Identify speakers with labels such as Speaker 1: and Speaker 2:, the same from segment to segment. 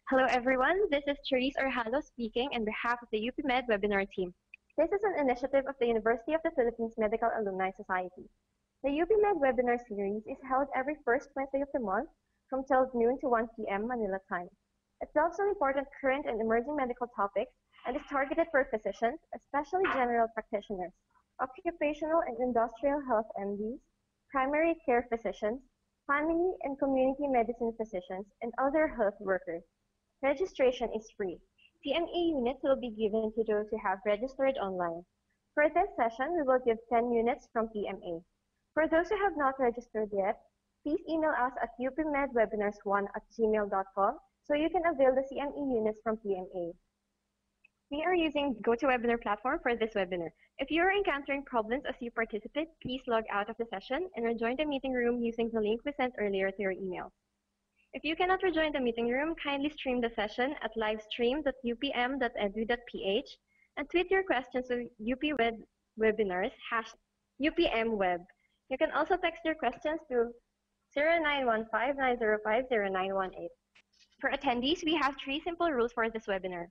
Speaker 1: Hello everyone, this is Therese Orjalo speaking on behalf of the UP Med webinar team. This is an initiative of the University of the Philippines Medical Alumni Society. The UP Med webinar series is held every first Wednesday of the month from 12 noon to 1 p.m. Manila time. It delves on important current and emerging medical topics and is targeted for physicians, especially general practitioners, occupational and industrial health MDs, primary care physicians, family and community medicine physicians, and other health workers. Registration is free. PMA units will be given to those who have registered online. For this session, we will give 10 units from PMA. For those who have not registered yet, please email us at upmedwebinars1@gmail.com so you can avail the CME units from PMA. We are using GoToWebinar platform for this webinar. If you are encountering problems as you participate, please log out of the session and rejoin the meeting room using the link we sent earlier to your email. If you cannot rejoin the meeting room, kindly stream the session at livestream.upm.edu.ph and tweet your questions to UPWebinars #UPMWeb. You can also text your questions to 0915-905-0918. For attendees, we have 3 simple rules for this webinar.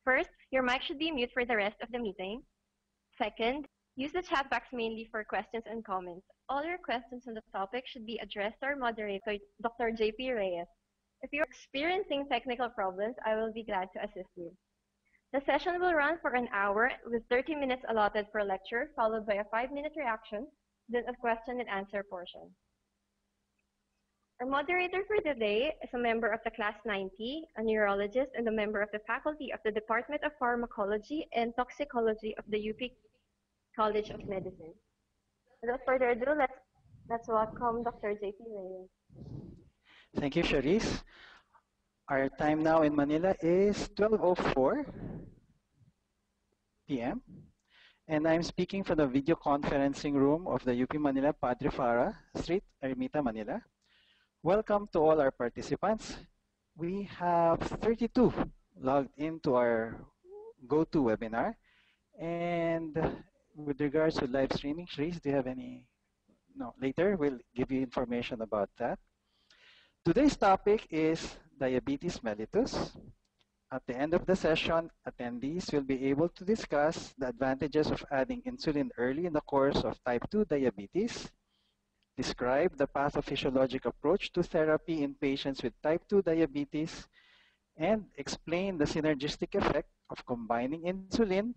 Speaker 1: First, your mic should be mute for the rest of the meeting. Second, use the chat box mainly for questions and comments. All your questions on the topic should be addressed to our moderator, Dr. JP Reyes. If you're experiencing technical problems, I will be glad to assist you. The session will run for an hour with 30 minutes allotted for lecture, followed by a 5-minute reaction, then a question and answer portion. Our moderator for today is a member of the Class 90, a neurologist, and a member of the faculty of the Department of Pharmacology and Toxicology of the UP College of Medicine. Without further ado, let's welcome Dr. JP Reyes.
Speaker 2: Thank you, Charisse. Our time now in Manila is 12:04 p.m. And I'm speaking from the video conferencing room of the UP Manila Padre Fara Street, Ermita, Manila. Welcome to all our participants. We have 32 logged into our GoToWebinar. And with regards to live streaming, Charisse, do you have any? No, later we'll give you information about that. Today's topic is diabetes mellitus. At the end of the session, attendees will be able to discuss the advantages of adding insulin early in the course of type 2 diabetes, describe the pathophysiologic approach to therapy in patients with type 2 diabetes, and explain the synergistic effect of combining insulin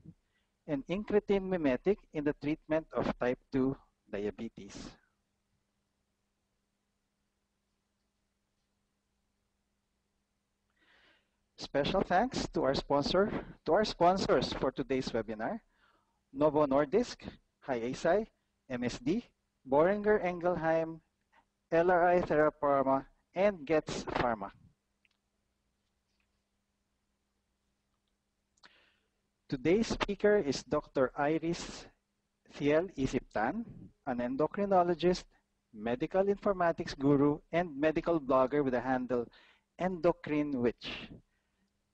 Speaker 2: and incretin mimetic in the treatment of type 2 diabetes. Special thanks to our sponsors for today's webinar: Novo Nordisk, Hiaci, MSD, Boehringer Ingelheim, LRI Therapharma, and Getz Pharma. Today's speaker is Dr. Iris Thiel Isiptan, an endocrinologist, medical informatics guru, and medical blogger with the handle Endocrine Witch.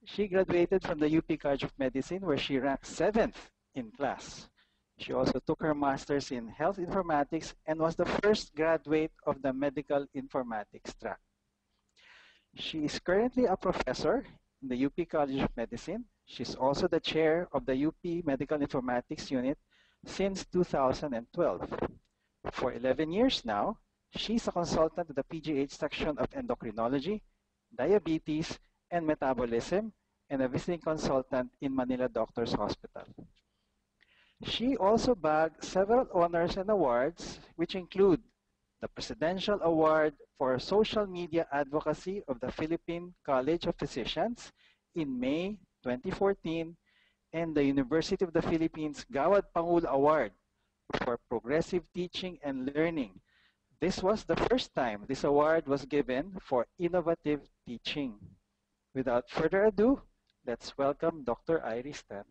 Speaker 2: She graduated from the UP College of Medicine, where she ranked 7th in class. She also took her master's in health informatics and was the first graduate of the medical informatics track. She is currently a professor in the UP College of Medicine. She's also the chair of the UP Medical Informatics Unit since 2012. For 11 years now, she's a consultant at the PGH section of endocrinology, diabetes, and metabolism, and a visiting consultant in Manila Doctors Hospital. She also bagged several honors and awards, which include the Presidential Award for Social Media Advocacy of the Philippine College of Physicians in May 2014, and the University of the Philippines Gawad Pangulo Award for Progressive Teaching and Learning. This was the first time this award was given for innovative teaching. Without further ado, let's welcome Dr. Iris Tan.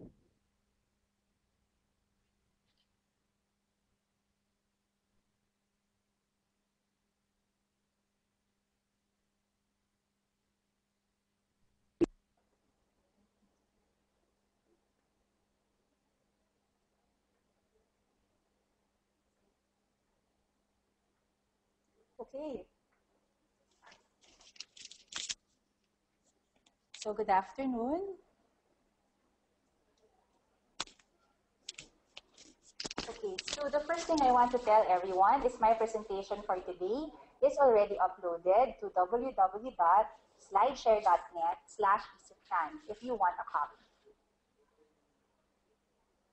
Speaker 3: Okay. So good afternoon. Okay, so the first thing I want to tell everyone is my presentation for today is already uploaded to www.slideshare.net/ESIPTAN if you want a copy.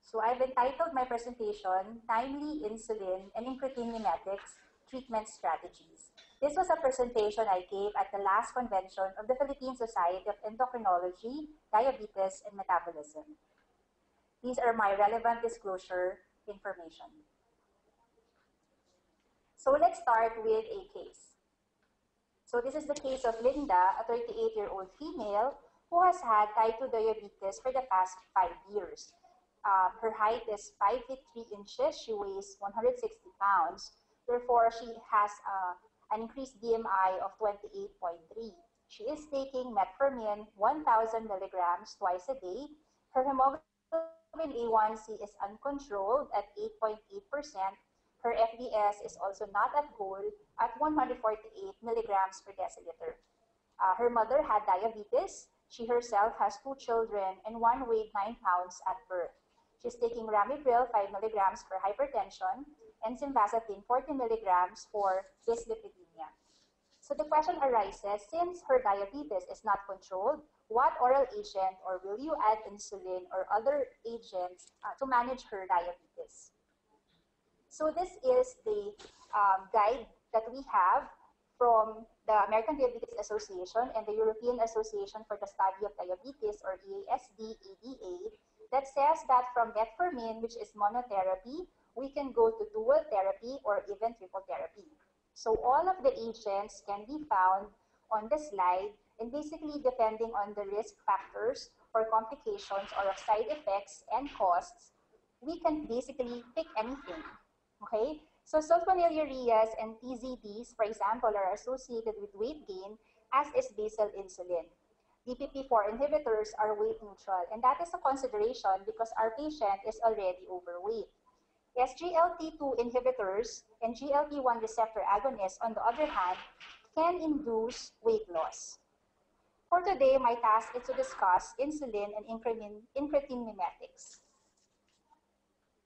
Speaker 3: So I've entitled my presentation, Timely Insulin and Incretin Mimetics Treatment Strategies. This was a presentation I gave at the last convention of the Philippine Society of Endocrinology, Diabetes, and Metabolism. These are my relevant disclosure information. So let's start with a case. So this is the case of Linda, a 38-year-old female who has had type 2 diabetes for the past 5 years. Her height is 5 feet 3 inches. She weighs 160 pounds. Therefore, she has an increased BMI of 28.3. She is taking metformin 1,000 milligrams twice a day. Her hemoglobin A1C is uncontrolled at 8.8%. Her FBS is also not at goal at 148 milligrams per deciliter. Her mother had diabetes. She herself has 2 children and one weighed 9 pounds at birth. She's taking Ramipril 5 milligrams for hypertension and Simvastatin 40 milligrams for dyslipidemia. So the question arises, since her diabetes is not controlled, what oral agent or will you add insulin or other agents to manage her diabetes? So this is the guide that we have from the American Diabetes Association and the European Association for the Study of Diabetes, or EASD-ADA, that says that from metformin, which is monotherapy, we can go to dual therapy or even triple therapy. So all of the agents can be found on the slide, and basically depending on the risk factors or complications or of side effects and costs, we can basically pick anything, okay? So sulfonylureas and TZDs, for example, are associated with weight gain, as is basal insulin. DPP-4 inhibitors are weight neutral, and that is a consideration because our patient is already overweight. SGLT2 inhibitors and GLP-1 receptor agonists, on the other hand, can induce weight loss. For today, my task is to discuss insulin and incretin mimetics.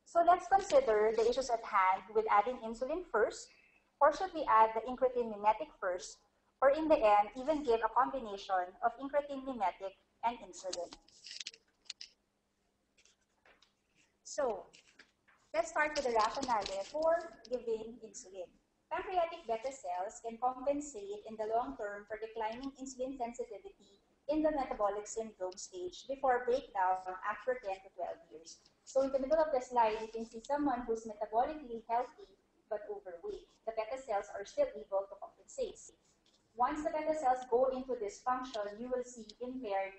Speaker 3: So let's consider the issues at hand with adding insulin first, or should we add the incretin mimetic first, or in the end, even give a combination of incretin mimetic and insulin. So let's start with the rationale for giving insulin. Pancreatic beta cells can compensate in the long term for declining insulin sensitivity in the metabolic syndrome stage before breakdown after 10 to 12 years. So in the middle of the slide, you can see someone who's metabolically healthy but overweight. The beta cells are still able to compensate. Once the beta cells go into dysfunction, you will see impaired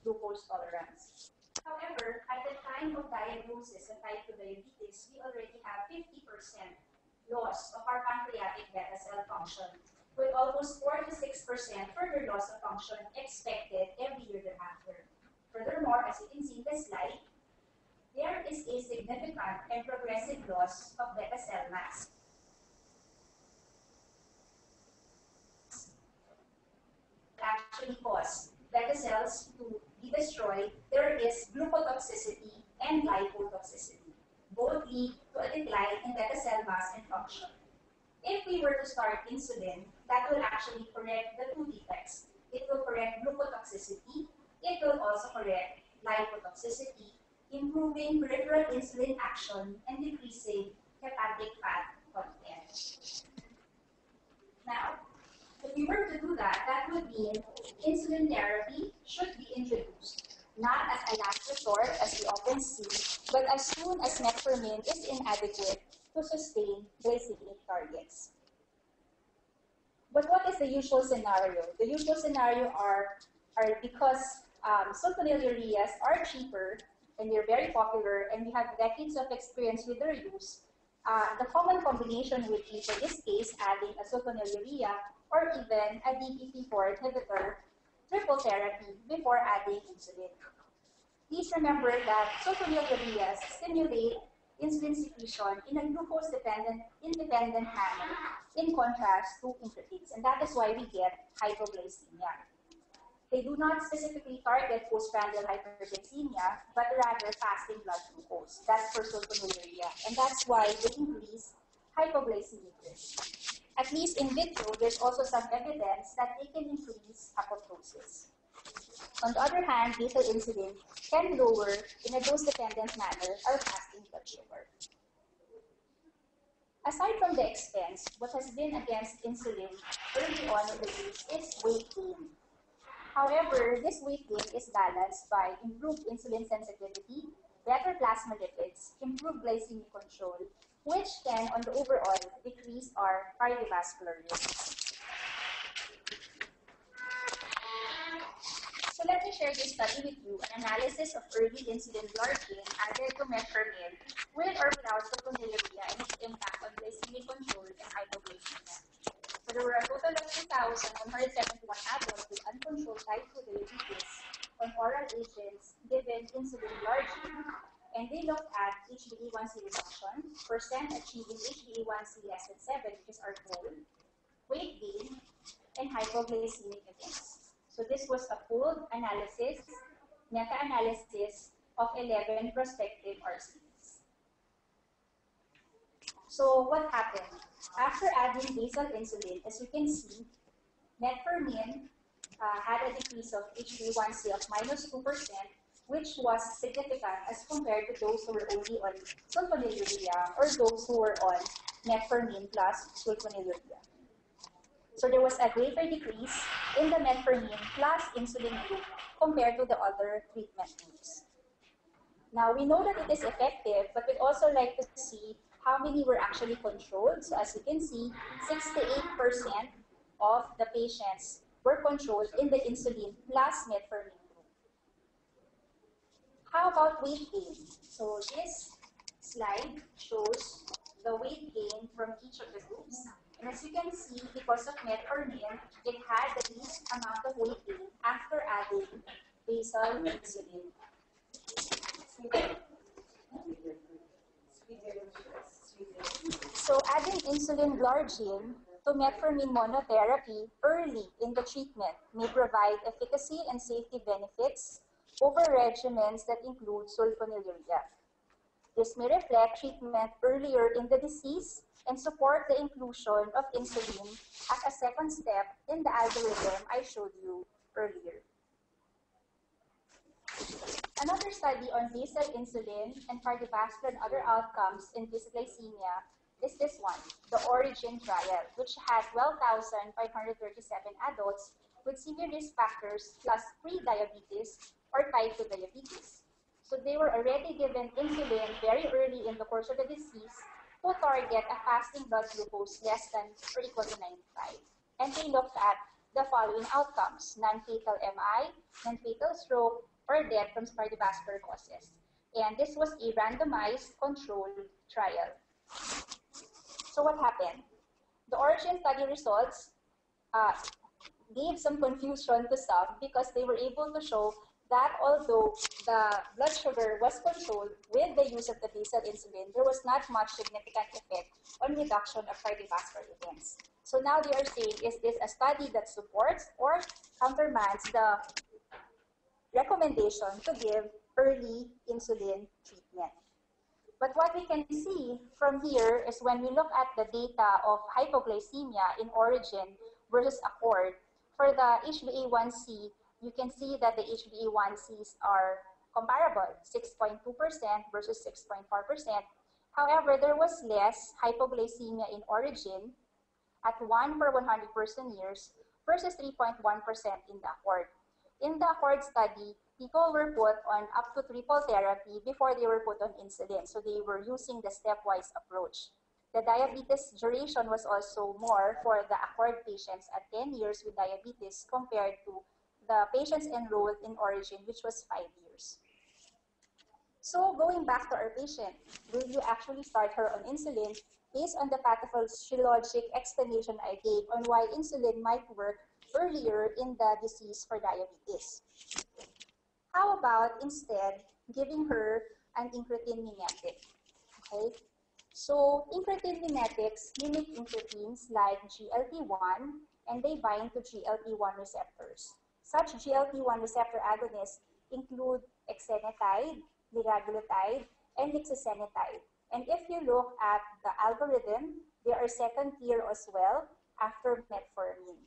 Speaker 3: glucose tolerance. However, at the time of diagnosis of type 2 diabetes, we already have 50% loss of our pancreatic beta cell function, with almost 4 to 6% further loss of function expected every year thereafter. Furthermore, as you can see in this slide, there is a significant and progressive loss of beta cell mass. Actually cause beta cells to be destroyed, there is glucotoxicity and lipotoxicity. Both lead to a decline in beta cell mass and function. If we were to start insulin, that will actually correct the two defects. It will correct glucotoxicity. It will also correct lipotoxicity, improving peripheral insulin action and decreasing hepatic fat content. Now, if we were to do that, that would mean insulin therapy should be introduced, not as a last resort, as we often see, but as soon as metformin is inadequate to sustain glycemic targets. But what is the usual scenario? The usual scenario are because sulfonylureas are cheaper and they're very popular and we have decades of experience with their use, the common combination would be, for this case, adding a sulfonylurea or even a DPP-4 inhibitor, triple therapy, before adding insulin. Please remember that sulfonylureas stimulate insulin secretion in a glucose-independent manner, in contrast to incretins, and that is why we get hypoglycemia. They do not specifically target postprandial hyperglycemia, but rather fasting blood glucose. That's for sulfonylurea, and that's why they increase hypoglycemic risk. At least in vitro, there's also some evidence that they can increase apoptosis. On the other hand, basal insulin can lower, in a dose-dependent manner, our fasting blood sugar. Aside from the expense, what has been against insulin early on in the use is weight gain. However, this weight gain is balanced by improved insulin sensitivity, better plasma lipids, improved glycemic control, which can, on the overall, decrease our cardiovascular risk. So let me share this study with you, an analysis of early insulin glargine added to metformin with or without sulfonylurea and its impact on glycemic control and hypoglycemia. So there were a total of 2,171 adults with uncontrolled type 2 diabetes on oral agents given insulin glargine, and they looked at HbA1c reduction, percent achieving HbA1c less than 7, which is our goal, weight gain, and hypoglycemic events. So this was a pooled analysis, meta-analysis of 11 prospective RCTs. So what happened? After adding basal insulin, as you can see, metformin had a decrease of HbA1c of -2%, which was significant as compared to those who were only on sulfonylurea or those who were on metformin plus sulfonylurea. So there was a greater decrease in the metformin plus insulin group compared to the other treatment groups. Now, we know that it is effective, but we'd also like to see how many were actually controlled. So as you can see, 68% of the patients were controlled in the insulin plus metformin group. How about weight gain? So this slide shows the weight gain from each of the groups. And as you can see, because of metformin, it had the least amount of weight gain after adding basal insulin. So adding insulin glargine to metformin monotherapy early in the treatment may provide efficacy and safety benefits over regimens that include sulfonylurea. This may reflect treatment earlier in the disease and support the inclusion of insulin as a second step in the algorithm I showed you earlier. Another study on basal insulin and cardiovascular and other outcomes in dysglycemia is this one, the ORIGIN trial, which had 12,537 adults with severe risk factors plus pre-diabetes or type 2 diabetes. So they were already given insulin very early in the course of the disease to target a fasting blood glucose less than or equal to 95. And they looked at the following outcomes: non-fatal MI, non-fatal stroke, or death from cardiovascular causes. And this was a randomized controlled trial. So what happened? The ORIGIN study results gave some confusion to some because they were able to show that although the blood sugar was controlled with the use of the basal insulin, there was not much significant effect on reduction of cardiovascular events. So now they are saying, is this a study that supports or countermands the recommendation to give early insulin treatment? But what we can see from here is when we look at the data of hypoglycemia in ORIGIN versus ACCORD, for the HbA1c, you can see that the HbA1cs are comparable, 6.2% versus 6.4%. However, there was less hypoglycemia in ORIGIN at 1 per 100 person years versus 3.1% in the ACCORD. In the ACCORD study, people were put on up to triple therapy before they were put on insulin. So they were using the stepwise approach. The diabetes duration was also more for the ACCORD patients at 10 years with diabetes compared to the patients enrolled in ORIGIN, which was 5 years. So going back to our patient, will you actually start her on insulin based on the pathophysiologic explanation I gave on why insulin might work earlier in the disease for diabetes? How about instead giving her an incretin mimetic? Okay, so incretin mimetics mimic incretins like GLP-1, and they bind to GLP-1 receptors. Such GLP-1 receptor agonists include exenatide, liraglutide, and lixisenatide. And if you look at the algorithm, they are second tier as well after metformin.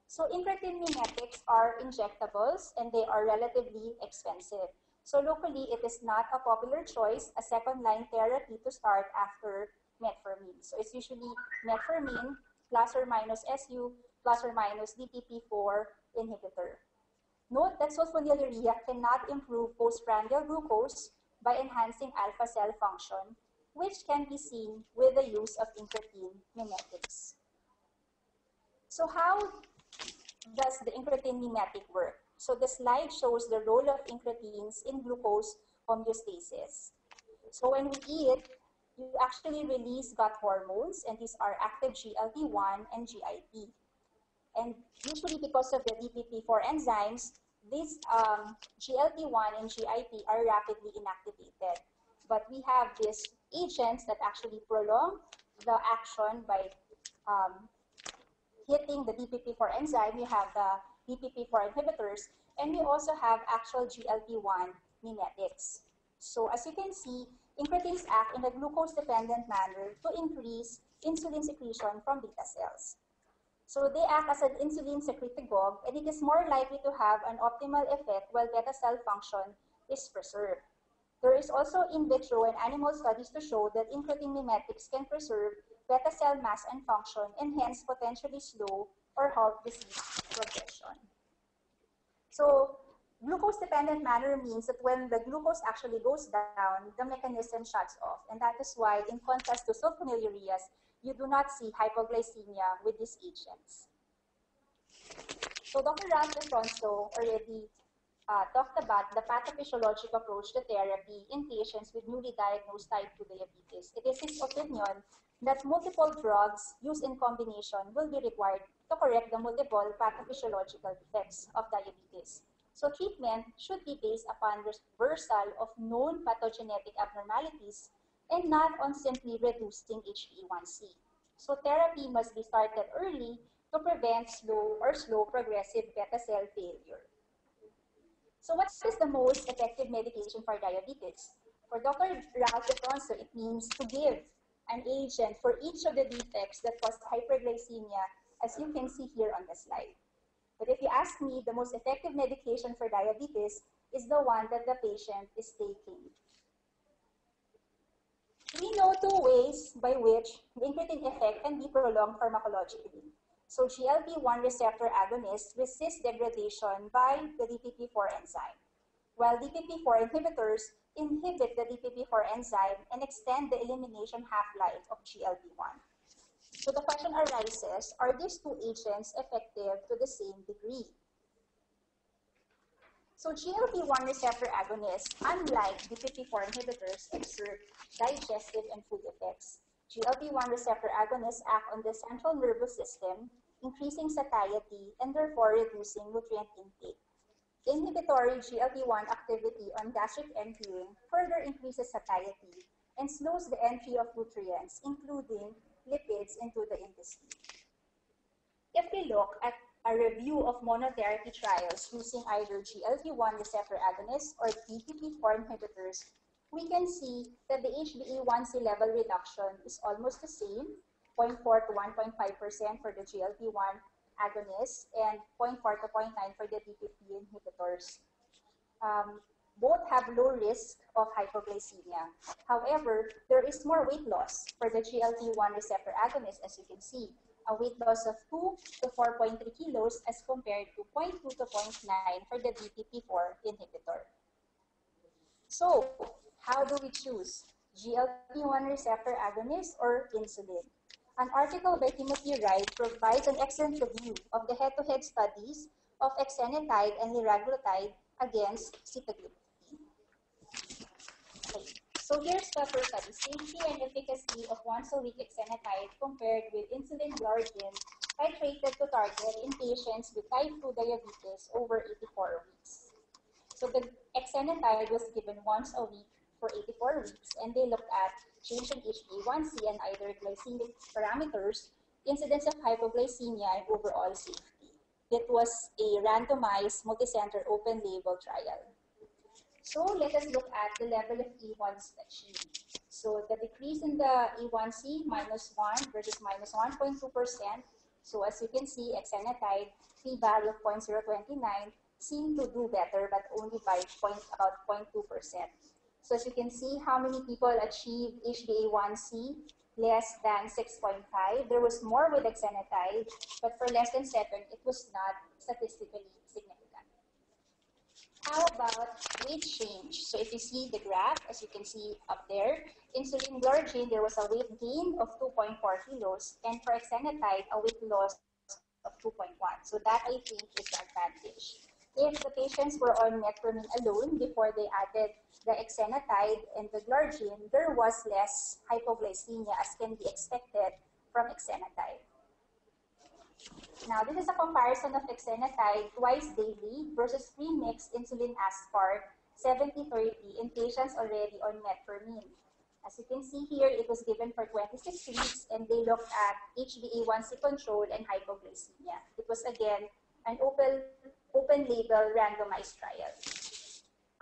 Speaker 3: So incretin mimetics are injectables and they are relatively expensive. So locally, it is not a popular choice, a second-line therapy to start after metformin. So it's usually metformin plus or minus SU plus or minus DPP-4 inhibitor. Note that sulfonylurea cannot improve postprandial glucose by enhancing alpha cell function, which can be seen with the use of incretin mimetics. So how does the incretin mimetic work? So the slide shows the role of incretins in glucose homeostasis. So when we eat, you actually release gut hormones, and these are active GLP-1 and GIP. And usually because of the DPP-4 enzymes, these GLP-1 and GIP are rapidly inactivated. But we have these agents that actually prolong the action by hitting the DPP-4 enzyme. You have the DPP-4 inhibitors, and we also have actual GLP-1 mimetics. So as you can see, incretins act in a glucose-dependent manner to increase insulin secretion from beta cells. So they act as an insulin secretagogue, and it is more likely to have an optimal effect while beta cell function is preserved. There is also in vitro and animal studies to show that incretin mimetics can preserve beta cell mass and function, and hence potentially slow or halt disease progression. So glucose-dependent manner means that when the glucose actually goes down, the mechanism shuts off. And that is why, in contrast to sulfonylureas, you do not see hypoglycemia with these agents. So Dr. Ralph DeFronzo already talked about the pathophysiologic approach to therapy in patients with newly diagnosed type 2 diabetes. It is his opinion that multiple drugs used in combination will be required to correct the multiple pathophysiological effects of diabetes. So treatment should be based upon reversal of known pathogenetic abnormalities and not on simply reducing HbA1c. So therapy must be started early to prevent slow progressive beta cell failure. So what is the most effective medication for diabetes? For Dr. Ralph DeFronzo, it means to give an agent for each of the defects that cause hyperglycemia, as you can see here on the slide. But if you ask me, the most effective medication for diabetes is the one that the patient is taking. We know two ways by which the incretin effect can be prolonged pharmacologically. So GLP-1 receptor agonists resist degradation by the DPP-4 enzyme, while DPP-4 inhibitors inhibit the DPP-4 enzyme and extend the elimination half-life of GLP-1. So the question arises, are these two agents effective to the same degree? So GLP-1 receptor agonists, unlike DPP-4 inhibitors, exert digestive and food effects. GLP-1 receptor agonists act on the central nervous system, increasing satiety and therefore reducing nutrient intake. Inhibitory GLP-1 activity on gastric emptying further increases satiety and slows the entry of nutrients, including lipids, into the intestine. If we look at a review of monotherapy trials using either GLP-1 receptor agonists or DPP-4 inhibitors, we can see that the HbA1c level reduction is almost the same, 0.4 to 1.5% for the GLP-1 agonists and 0.4 to 0.9 for the DPP inhibitors. Both have low risk of hypoglycemia. However, there is more weight loss for the GLP-1 receptor agonist, as you can see, a weight loss of 2 to 4.3 kilos as compared to 0.2 to 0.9 for the DPP-4 inhibitor. So, how do we choose? GLP-1 receptor agonist or insulin? An article by Timothy Wright provides an excellent review of the head-to-head studies of exenatide and liraglutide against sitagliptin. Okay. So here's the first study, safety and efficacy of once-a-week exenatide compared with insulin glargine titrated to target in patients with type 2 diabetes over 84 weeks. So the exenatide was given once a week for 84 weeks, and they looked at change in HbA1c and either glycemic parameters, incidence of hypoglycemia, and overall safety. It was a randomized, multicenter, open-label trial. So let us look at the level of A1C achieved. So the decrease in the A1C, -1 versus -1.2%. So as you can see, exenatide, p-value of 0.029, seemed to do better, but only by about 0.2%. So as you can see, how many people achieved HbA1c less than 6.5? There was more with exenatide, but for less than 7, it was not statistically significant. How about weight change? So if you see the graph, as you can see up there, insulin glargine, there was a weight gain of 2.4 kilos, and for exenatide, a weight loss of 2.1. So that, I think, is the advantage. If the patients were on metformin alone before they added the exenatide and the glargine, there was less hypoglycemia, as can be expected from exenatide. Now, this is a comparison of exenatide twice daily versus premixed insulin aspart 70/30 in patients already on metformin. As you can see here, it was given for 26 weeks, and they looked at HbA1c control and hypoglycemia. It was, again, an open-label randomized trial.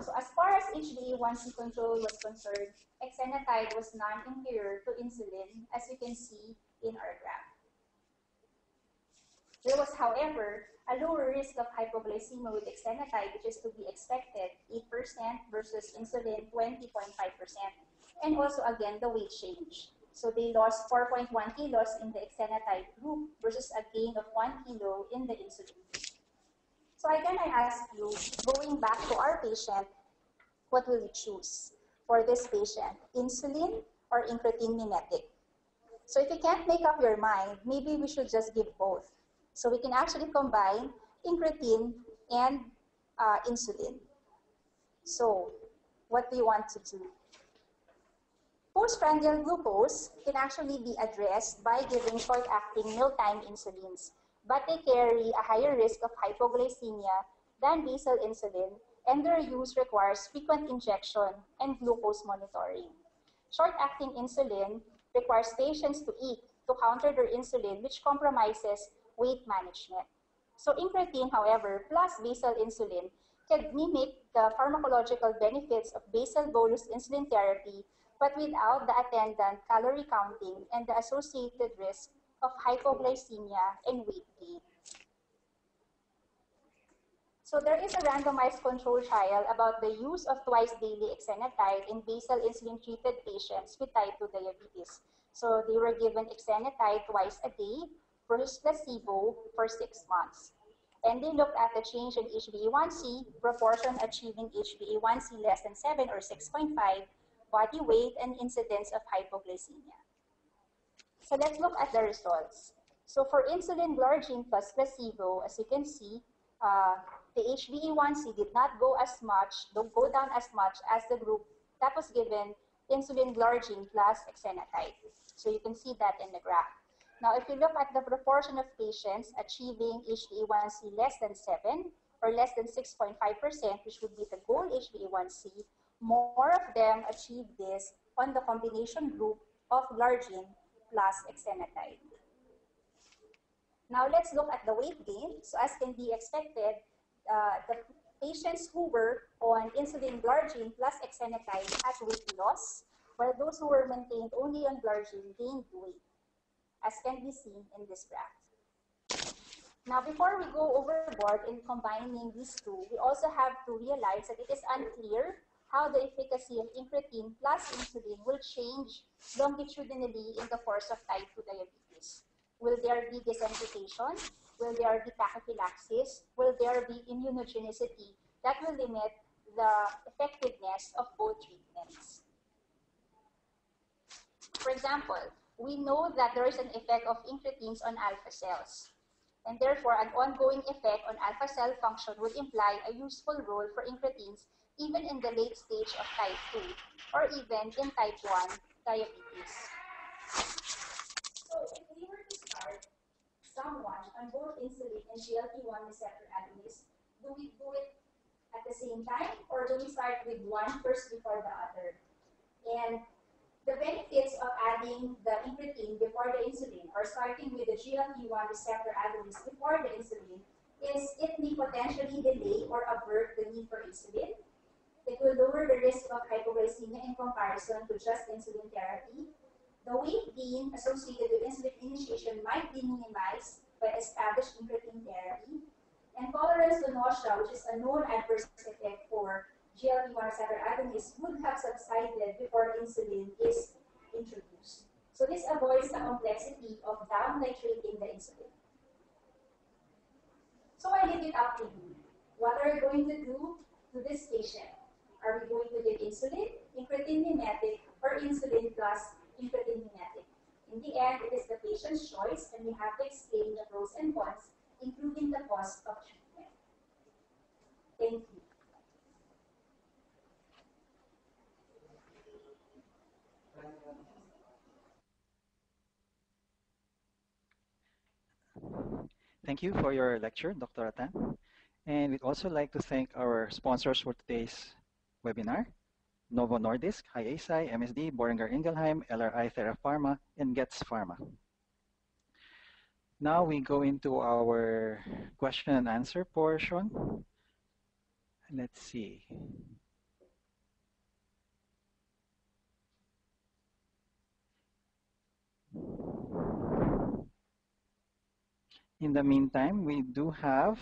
Speaker 3: So as far as HbA1c control was concerned, exenatide was non-inferior to insulin, as you can see in our graph. There was, however, a lower risk of hypoglycemia with exenatide, which is to be expected, 8% versus insulin, 20.5%. And also, again, the weight change. So they lost 4.1 kilos in the exenatide group versus a gain of 1 kilo in the insulin group. So again, I ask you, going back to our patient, what will you choose for this patient, insulin or incretin mimetic? So if you can't make up your mind, maybe we should just give both. So we can actually combine incretin and insulin. So what do you want to do? Postprandial glucose can actually be addressed by giving short-acting mealtime insulins, but they carry a higher risk of hypoglycemia than basal insulin, and their use requires frequent injection and glucose monitoring. Short-acting insulin requires patients to eat to counter their insulin, which compromises weight management. So incretin, however, plus basal insulin can mimic the pharmacological benefits of basal bolus insulin therapy, but without the attendant calorie counting and the associated risk of hypoglycemia and weight gain. So there is a randomized control trial about the use of twice-daily exenatide in basal insulin-treated patients with type 2 diabetes. So they were given exenatide twice a day versus placebo for 6 months. And they looked at the change in HbA1c, proportion achieving HbA1c less than 7 or 6.5, body weight, and incidence of hypoglycemia. So let's look at the results. So for insulin glargine plus placebo, as you can see, the HbA1c did not go down as much as the group that was given insulin glargine plus exenatide. So you can see that in the graph. Now, if you look at the proportion of patients achieving HbA1c less than 7 or less than 6.5%, which would be the goal HbA1c, more of them achieved this on the combination group of glargine plus exenatide. Now, let's look at the weight gain. So as can be expected, the patients who were on insulin glargine plus exenatide had weight loss, while those who were maintained only on glargine gained weight, as can be seen in this graph. Now, before we go overboard in combining these two, we also have to realize that it is unclear how the efficacy of incretin plus insulin will change longitudinally in the course of type 2 diabetes. Will there be desensitization? Will there be tachyphylaxis? Will there be immunogenicity that will limit the effectiveness of both treatments? For example, we know that there is an effect of incretins on alpha cells, and therefore an ongoing effect on alpha cell function would imply a useful role for incretins even in the late stage of type 2 or even in type 1 diabetes. So if we were to start someone on both insulin and GLP-1 receptor agonists, do we do it at the same time, or do we start with one first before the other? And the benefits of adding the incretin before the insulin or starting with the GLP-1 receptor agonist before the insulin is it may potentially delay or avert the need for insulin. It will lower the risk of hypoglycemia in comparison to just insulin therapy. The weight gain associated with insulin initiation might be minimized by established incretin therapy. And tolerance to nausea, which is a known adverse effect for GLP-1 receptor agonists, would have subsided before insulin is introduced. So this avoids the complexity of down titrating the insulin. So I leave it up to you. What are we going to do to this patient? Are we going to give insulin, incretin mimetic, or insulin plus incretin mimetic? In the end, it is the patient's choice, and we have to explain the pros and cons, including the cost of treatment. Thank you.
Speaker 2: Thank you for your lecture, Dr. Atan. And we'd also like to thank our sponsors for today's webinar, Novo Nordisk, HiASI, MSD, Boehringer Ingelheim, LRI TheraPharma, and Getz Pharma. Now we go into our question and answer portion. Let's see. In the meantime, we do have,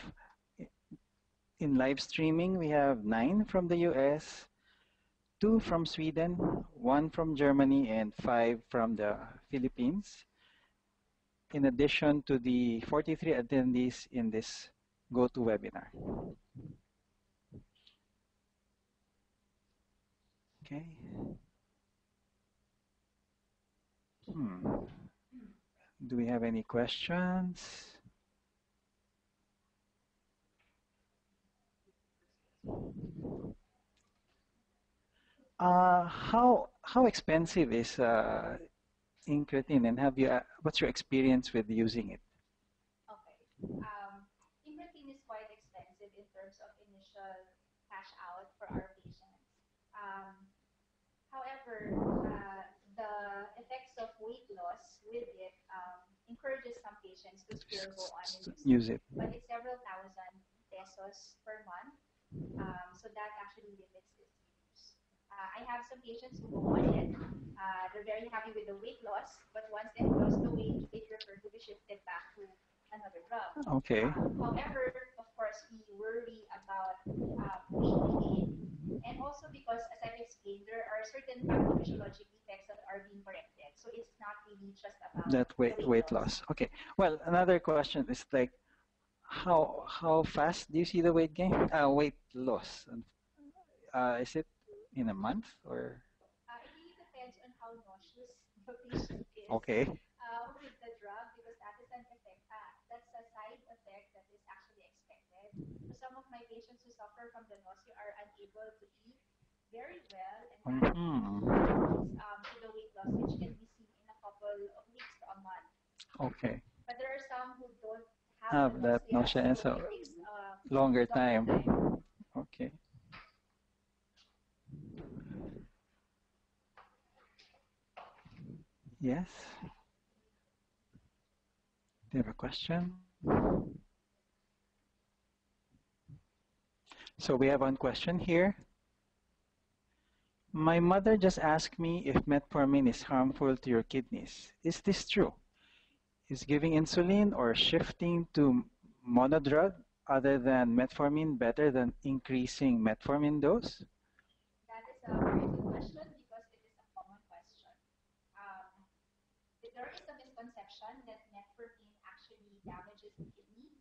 Speaker 2: in live streaming, we have 9 from the US, 2 from Sweden, 1 from Germany, and 5 from the Philippines, in addition to the 43 attendees in this GoToWebinar. Okay. Do we have any questions? How expensive is incretin, and have you what's your experience with using it?
Speaker 4: Okay. Incretin is quite expensive in terms of initial cash out for our patients. However, the effects of weight loss with it encourages some patients to still go on and use it. But it's several thousand pesos per month, so that actually limits its use. I have some patients who go on it. They're very happy with the weight loss, but once they've lost the weight, they prefer to be shifted back to another drug.
Speaker 2: Okay.
Speaker 4: However, of course, we worry about weight regain, and also because, as I've explained, there are certain pathophysiologic defects that are being corrected. So it's not really just about
Speaker 2: that weight loss. Okay. Well, another question is like, how fast do you see the weight gain? Weight loss. Is it in a month or?
Speaker 4: It really depends on how nauseous the patient is.
Speaker 2: Okay.
Speaker 4: With the drug, because that is an effect. That's a side effect that is actually expected. So some of my patients who suffer from the nausea are unable to eat very well, and that leads to the weight loss, which can be seen in a couple of weeks to a month.
Speaker 2: Okay.
Speaker 4: But there are some who don't
Speaker 2: have that nausea, and so
Speaker 4: it takes
Speaker 2: longer time. Okay. Yes. Do you have a question? So we have one question here. My mother just asked me if metformin is harmful to your kidneys. Is this true? Is giving insulin or shifting to monodrug other than metformin better than increasing metformin dose?
Speaker 4: That is a very good question because it is a common question. There is a misconception that metformin actually damages the kidney.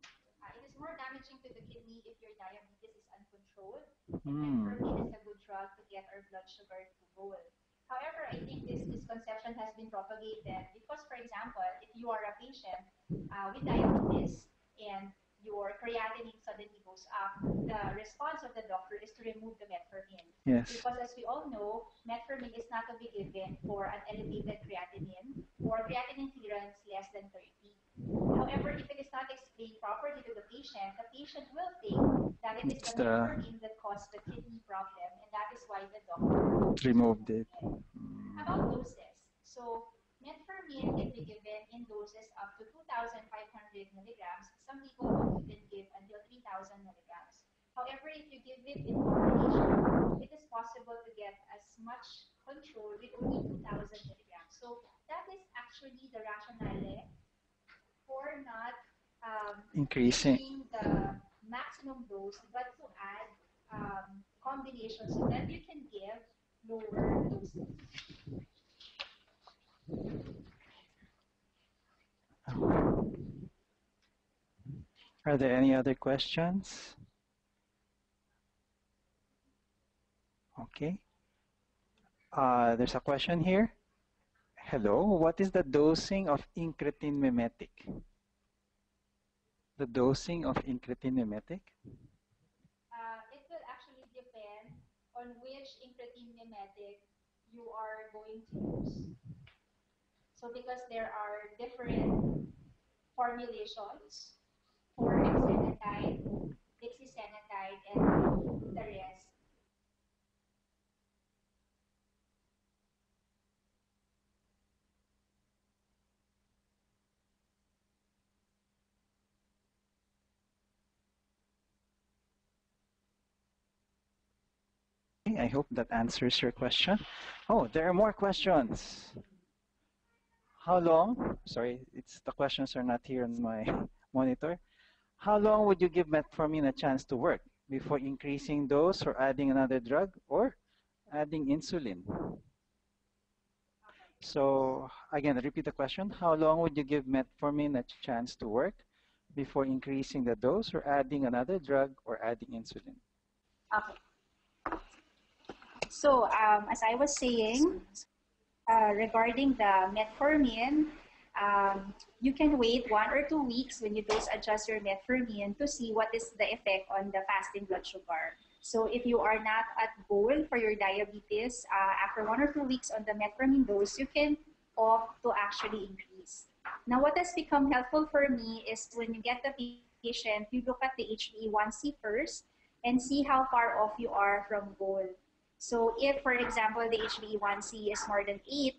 Speaker 4: It is more damaging to the kidney if your diabetes is uncontrolled. Metformin is a good drug to get our blood sugar to goal. However, I think this misconception has been propagated because, for example, if you are a patient with diabetes and your creatinine suddenly goes up, the response of the doctor is to remove the metformin.
Speaker 2: Yes.
Speaker 4: Because as we all know, metformin is not to be given for an elevated creatinine or creatinine clearance less than 30. However, if it is not explained properly to the patient will think that it is the metformin that caused the kidney problem, and that is why the doctor
Speaker 2: removed it.
Speaker 4: About doses. So metformin can be given in doses up to 2,500 milligrams. Some people won't even give until 2,000 milligrams. However, if you give it in combination, it is possible to get as much control with only 2,000 milligrams. So that is actually the rationale for not
Speaker 2: increasing
Speaker 4: the maximum dose, but to add combinations so that you can give lower doses.
Speaker 2: Are there any other questions? Okay. There's a question here. Hello, what is the dosing of incretin mimetic? The dosing of incretin mimetic?
Speaker 4: It will actually depend on which incretin mimetic you are going to use. So because there are different formulations for exenatide, lixisenatide, and the rest.
Speaker 2: I hope that answers your question. Oh, there are more questions. How long? Sorry, the questions are not here on my monitor. How long would you give metformin a chance to work before increasing dose or adding another drug or adding insulin? So again, repeat the question. How long would you give metformin a chance to work before increasing the dose or adding another drug or adding insulin?
Speaker 3: Okay. So as I was saying, regarding the metformin, you can wait 1 or 2 weeks when you dose adjust your metformin to see what is the effect on the fasting blood sugar. So if you are not at goal for your diabetes, after 1 or 2 weeks on the metformin dose, you can opt to actually increase. Now, what has become helpful for me is when you get the patient, you look at the HbA1c first and see how far off you are from goal. So if, for example, the HbA1c is more than 8,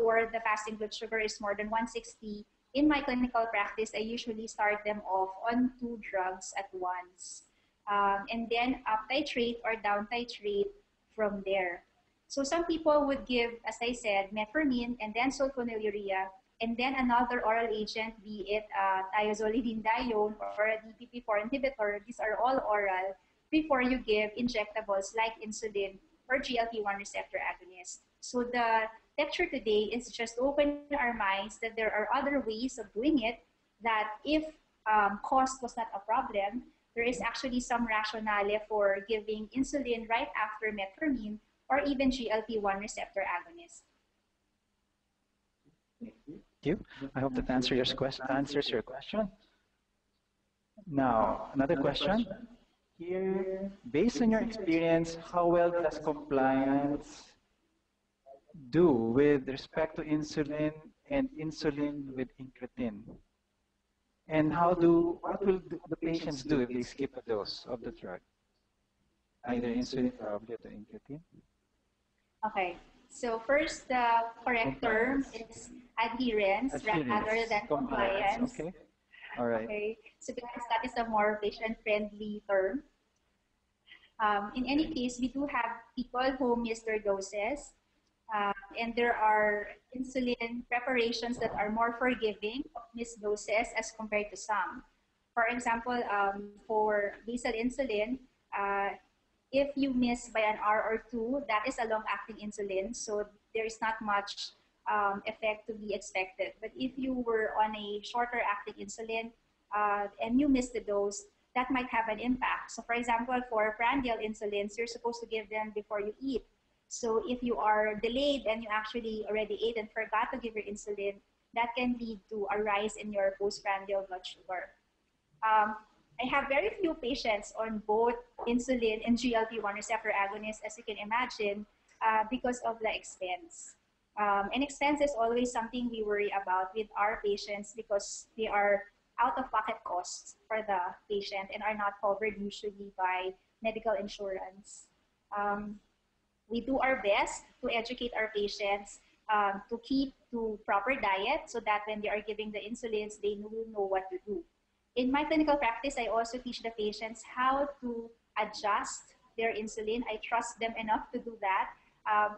Speaker 3: or the fasting blood sugar is more than 160, in my clinical practice, I usually start them off on 2 drugs at once. And then up titrate or down titrate from there. So some people would give, as I said, metformin and then sulfonylurea, and then another oral agent, be it thiazolidinedione or a DPP-4 inhibitor. These are all oral before you give injectables like insulin or GLP-1 receptor agonist. So the lecture today is just open our minds that there are other ways of doing it, that if cost was not a problem, there is actually some rationale for giving insulin right after metformin or even GLP-1 receptor agonist.
Speaker 2: Thank you. I hope that answers your question. Now, another question. Here, based on your experience, how well does compliance do with respect to insulin and insulin with incretin? And what will the patients do if they skip a dose of the drug? Either insulin or incretin?
Speaker 3: Okay, so first the correct term is adherence rather than compliance.
Speaker 2: Okay, all right.
Speaker 3: Okay, so because that is a more patient-friendly term. In any case, we do have people who miss their doses, and there are insulin preparations that are more forgiving of missed doses as compared to some. For example, for basal insulin, if you miss by an hour or 2, that is a long-acting insulin, so there is not much effect to be expected. But if you were on a shorter-acting insulin and you miss the dose, that might have an impact. So for example, for prandial insulins, you're supposed to give them before you eat. So if you are delayed and you actually already ate and forgot to give your insulin, that can lead to a rise in your postprandial blood sugar. I have very few patients on both insulin and GLP-1 receptor agonists, as you can imagine, because of the expense. And expense is always something we worry about with our patients because they are out-of-pocket costs for the patient and are not covered usually by medical insurance. We do our best to educate our patients to keep to proper diet so that when they are giving the insulins, they will know what to do. In my clinical practice, I also teach the patients how to adjust their insulin. I trust them enough to do that.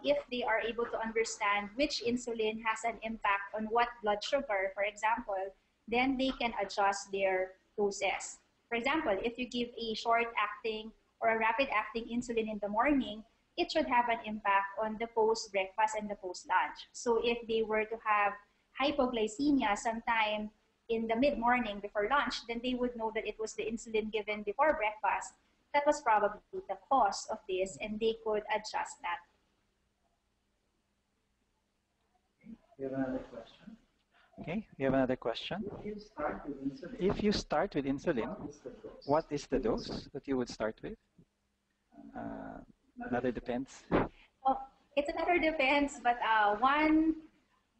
Speaker 3: If they are able to understand which insulin has an impact on what blood sugar, for example, then they can adjust their doses. For example, if you give a short-acting or a rapid-acting insulin in the morning, it should have an impact on the post-breakfast and the post-lunch. So if they were to have hypoglycemia sometime in the mid-morning before lunch, then they would know that it was the insulin given before breakfast that was probably the cause of this, and they could adjust that.
Speaker 2: We have another question. Okay, we have another question. If you start with insulin, what is the dose that you would start with? Another depends.
Speaker 3: Well, it's another depends, but one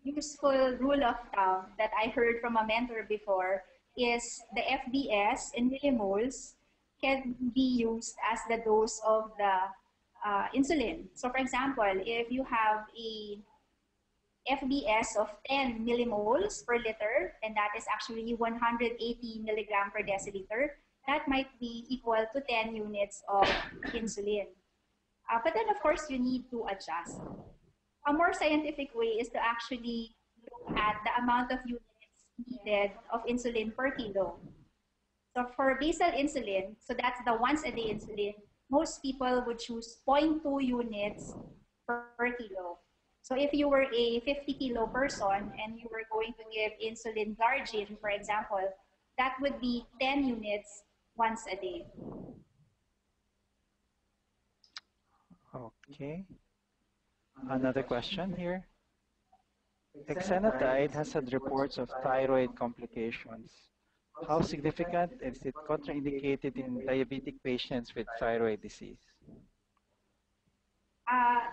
Speaker 3: useful rule of thumb that I heard from a mentor before is the FBS in millimoles can be used as the dose of the insulin. So for example, if you have a FBS of 10 millimoles per liter, and that is actually 180 milligram per deciliter, that might be equal to 10 units of insulin. But then, of course, you need to adjust. A more scientific way is to actually look at the amount of units needed of insulin per kilo. So for basal insulin, so that's the once-a-day insulin, most people would choose 0.2 units per kilo. So if you were a 50-kilo person and you were going to give insulin glargine, for example, that would be 10 units once a day.
Speaker 2: Okay. Another question here. Exenatide has had reports of thyroid complications. How significant is it contraindicated in diabetic patients with thyroid disease?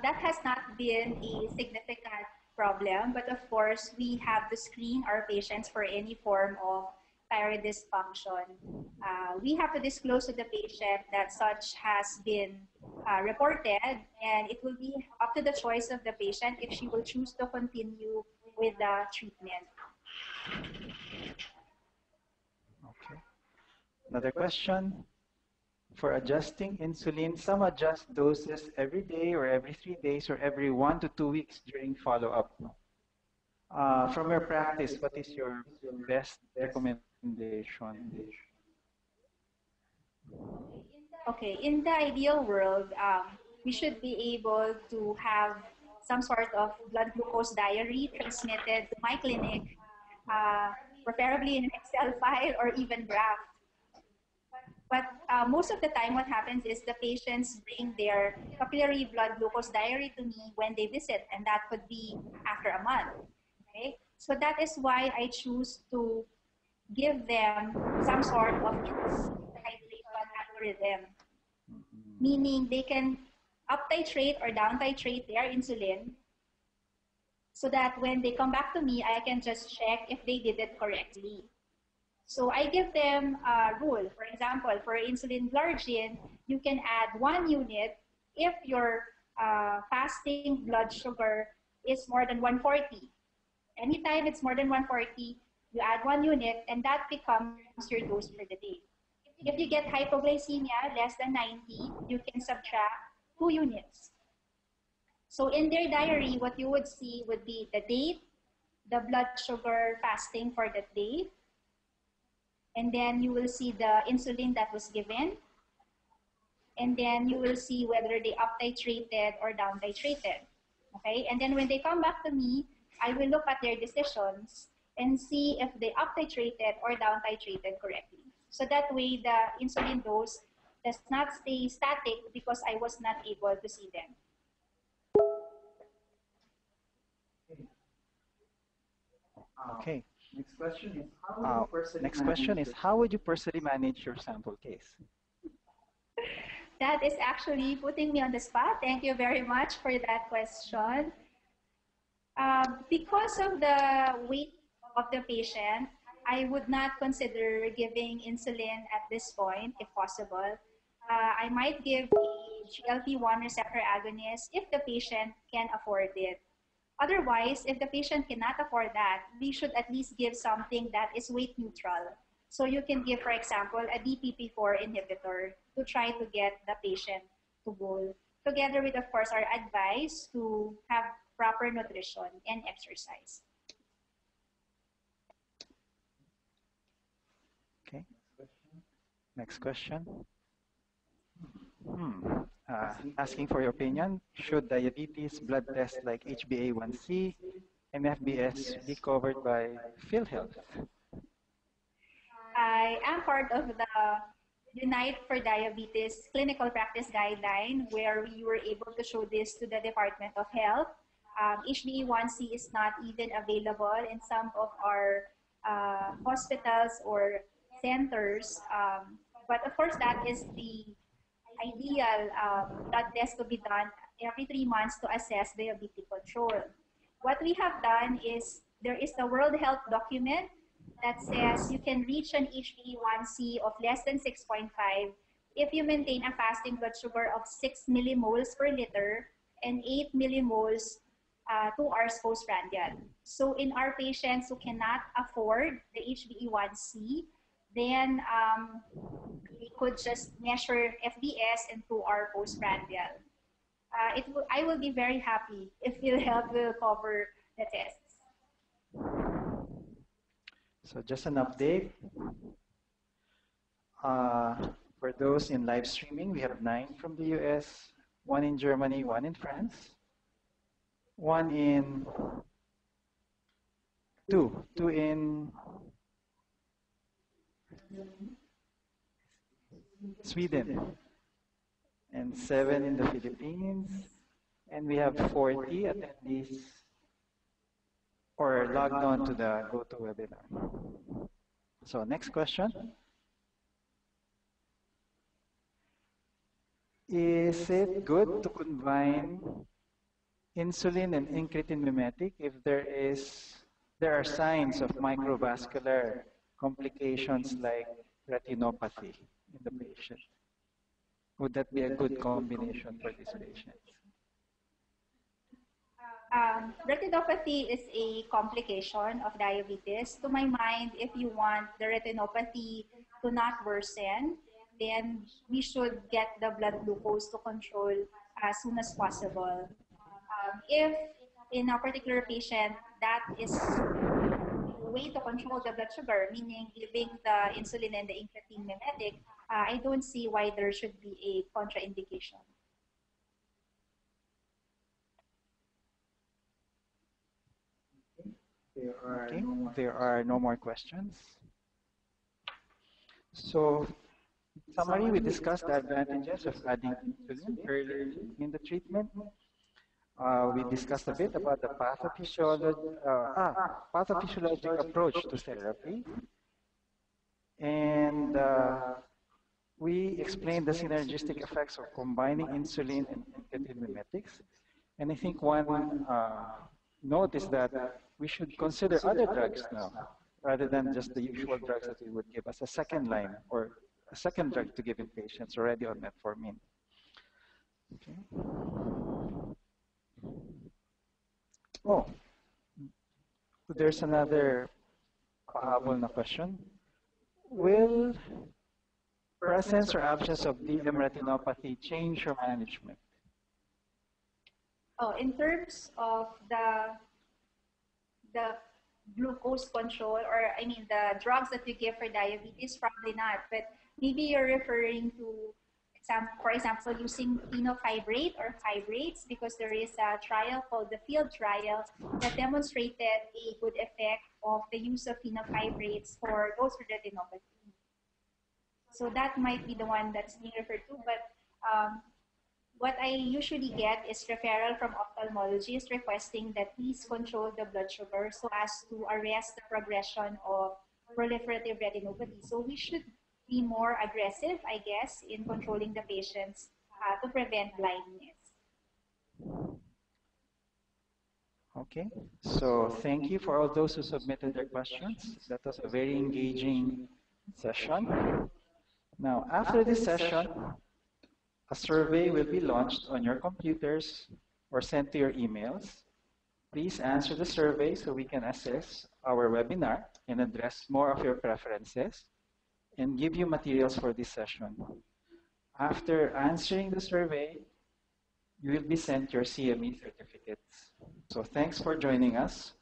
Speaker 3: That has not been a significant problem, but of course, we have to screen our patients for any form of thyroid dysfunction. We have to disclose to the patient that such has been reported, and it will be up to the choice of the patient if she will choose to continue with the treatment.
Speaker 2: Okay. Another question. For adjusting insulin, some adjust doses every day or every 3 days or every 1 to 2 weeks during follow-up. From your practice, what is your best recommendation?
Speaker 3: Okay, in the ideal world, we should be able to have some sort of blood glucose diary transmitted to my clinic, preferably in an Excel file or even graph. But most of the time, what happens is the patients bring their capillary blood glucose diary to me when they visit, and that could be after a month. Okay, so that is why I choose to give them some sort of titration algorithm, meaning they can up titrate or down titrate their insulin, so that when they come back to me, I can just check if they did it correctly. So I give them a rule. For example, for insulin glargine, you can add 1 unit if your fasting blood sugar is more than 140. Anytime it's more than 140, you add 1 unit, and that becomes your dose for the day. If you get hypoglycemia less than 90, you can subtract 2 units. So in their diary, what you would see would be the date, the blood sugar fasting for that day, and then you will see the insulin that was given, and then you will see whether they up titrated or down titrated. Okay, and then when they come back to me, I will look at their decisions and see if they up titrated or down titrated correctly. So that way the insulin dose does not stay static because I was not able to see them.
Speaker 2: Okay. Next question is how would you personally manage your sample case?
Speaker 3: That is actually putting me on the spot. Thank you very much for that question. Because of the weight of the patient, I would not consider giving insulin at this point, if possible. I might give a GLP-1 receptor agonist if the patient can afford it. Otherwise, if the patient cannot afford that, we should at least give something that is weight neutral. So you can give, for example, a DPP-4 inhibitor to try to get the patient to goal. Together with, of course, our advice to have proper nutrition and exercise.
Speaker 2: Okay. Next question. Asking for your opinion, should diabetes blood tests like HbA1c and FBS be covered by PhilHealth?
Speaker 3: I am part of the Unite for Diabetes clinical practice guideline where we were able to show this to the Department of Health. HbA1c is not even available in some of our hospitals or centers. But of course, that is the ideal blood test to be done every 3 months to assess diabetic control. What we have done is there is a World Health document that says you can reach an HbA1c of less than 6.5 if you maintain a fasting blood sugar of 6 millimoles per liter and 8 millimoles 2 hours postprandial. So in our patients who cannot afford the HbA1c, then we could just measure FBS and 2-hour postprandial. I will be very happy if PhilHealth will cover the tests.
Speaker 2: So just an update. For those in live streaming, we have 9 from the US, 1 in Germany, 1 in France, 1 in two in Sweden, and 7 in the Philippines, and we have 40 attendees or logged on to the GoToWebinar. So next question. Is it good to combine insulin and incretin mimetic if there are signs of microvascular complications like retinopathy in the patient? Would that be a good combination for these patients?
Speaker 3: Retinopathy is a complication of diabetes. To my mind, if you want the retinopathy to not worsen, then we should get the blood glucose to control as soon as possible. If in a particular patient that is a way to control the blood sugar, meaning giving the insulin and the incretin mimetic, I don't see why there should be a contraindication.
Speaker 2: Okay, there are no more questions. So, in summary, we discussed the advantages of adding insulin early in the treatment. We discussed a bit about the pathophysiologic approach to therapy. And we explained the synergistic effects of combining insulin and incretin mimetics. And I think one note is that we should consider other drugs now, rather than just the usual drugs that we would give as a second line or a second drug to give in patients already on metformin. Okay. Oh, there's another pahabol na question. Will presence or absence of DM retinopathy change your management?
Speaker 3: Oh, in terms of the glucose control, or I mean the drugs that you give for diabetes, probably not. But maybe you're referring to for example, using fenofibrate or fibrates, because there is a trial called the FIELD trial that demonstrated a good effect of the use of fenofibrates for those with retinopathy. So that might be the one that's being referred to. But what I usually get is referral from ophthalmologists requesting that please control the blood sugar so as to arrest the progression of proliferative retinopathy. So we should be more aggressive, I guess, in controlling the patients to prevent blindness.
Speaker 2: Okay, so thank you for all those who submitted their questions. That was a very engaging session. Now, after this session, a survey will be launched on your computers or sent to your emails. Please answer the survey so we can assess our webinar and address more of your preferences. and give you materials for this session. After answering the survey, you will be sent your CME certificates. So thanks for joining us.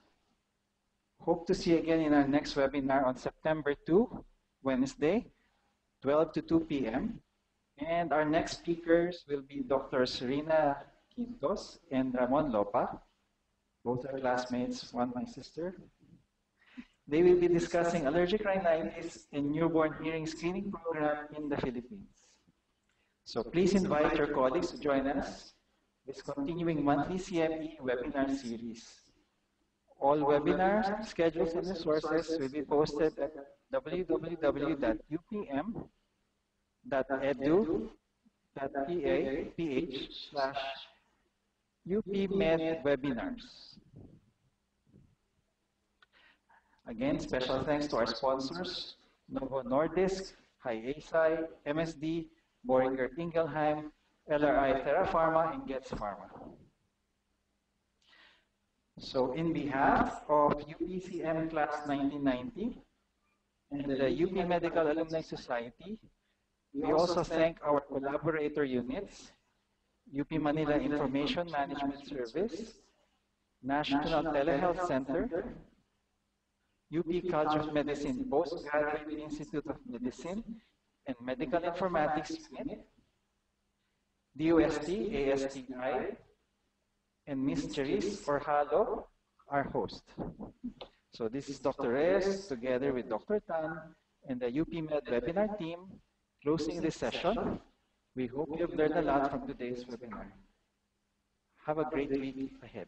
Speaker 2: Hope to see you again in our next webinar on September 2, Wednesday, 12 to 2 p.m. And our next speakers will be Dr. Serena Quintos and Ramon Lopa. Both are classmates, one my sister. They will be discussing allergic rhinitis and newborn hearing screening program in the Philippines. So please invite your colleagues to join us this continuing monthly CME webinar series. All webinars, schedules, and resources will be posted at www.upm.edu.ph/UPMedWebinars. Again, special thanks to our sponsors, Novo Nordisk, HiASI, MSD, Boehringer Ingelheim, LRI TerraPharma, and Getz Pharma. So in behalf of UPCM Class 1990 and the UP Medical Alumni Society, we also thank our collaborator units, UP Manila Information Management Service, National Telehealth Center, UP College of Medicine Postgraduate Institute of Medicine and Medical Informatics Unit, DOST, ASTI, and Ms. Cherise Orhalo, our host. So this is Dr. Reyes together with Dr. Tan and the UP Med webinar team closing this session. We hope you have learned a lot from today's webinar. Have a great week ahead.